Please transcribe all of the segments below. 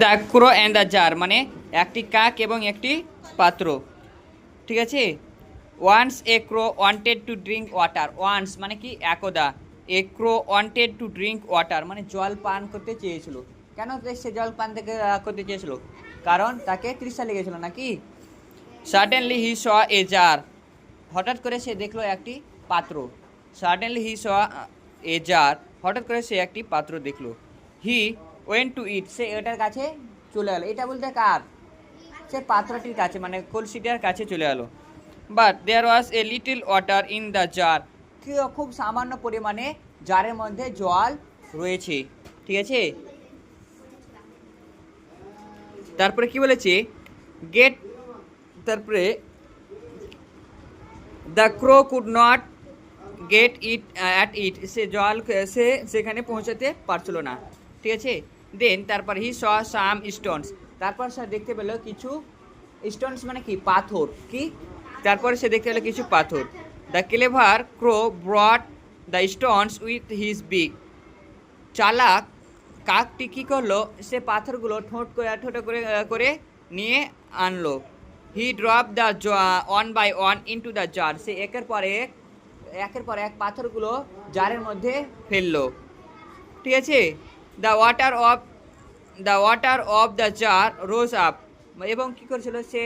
The crow and the jar মানে একটি কাক এবং একটি পাত্র। ঠিক আছে। Once a crow wanted to drink water. Once মানে কি একদা, a crow wanted to drink water মানে জল পান করতে চেয়েছিল। কেন সে জল পান করতে চেয়েছিল? কারণ তাকে তৃষ্ণা লেগেছিল নাকি। সাডেনলি হি স এ জার, হঠাৎ করে সে দেখলো একটি পাত্র। সাডেনলি হি স এ জার, হঠাৎ করে সে একটি পাত্র দেখলো। হি ওয়েন্ট টু ইট, সে এটার কাছে চলে গেলো। এটা বলতে কার? সে পাত্রটির কাছে মানে কলসিটার কাছে চলে গেলো। But there was a little water in the jar, খুব সামান্য পরিমাণে জারের মধ্যে জল রয়েছে। ঠিক আছে। তারপরে কি বলেছে? গেট, তারপরে the crow could not get it at it, সে জল সে সেখানে পৌঁছাতে পারছিল না। ঠিক আছে। দেন তারপর হি স সাম স্টোনস, তারপর সে দেখতে পেলো কিছু স্টোনস মানে কি পাথর। কি? তারপরে সে দেখতে পেলো কিছু পাথর। The clever crow brought the stones with his beak, চালাক কাকটি কী করলো? সে পাথরগুলো ঠোঁটো করে করে নিয়ে আনলো। He drop the one by one into the jar, সে একের পর এক পাথরগুলো জারের মধ্যে ফেললো। ঠিক আছে। The water of the jar rose up, এবং কী করেছিল? সে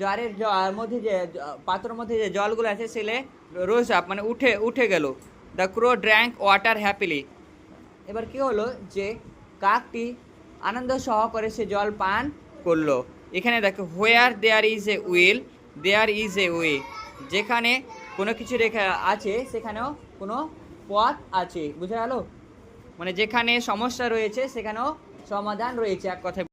জারের মধ্যে যে পাত্রের মধ্যে যে জলগুলো আছে সেগুলো রোজ আপ মানে উঠে গেল। The crow drank water happily, এবার কি হলো যে কাকটি আনন্দ সহকারে সে জল পান করলো। এখানে দেখো where there is a will there is a way, যেখানে কোনো কিছু রেখা আছে সেখানেও কোনো পথ আছে। বুঝা গেল? মানে যেখানে সমস্যা রয়েছে সেখানেও সমাধান রয়েছে, এক কথায়।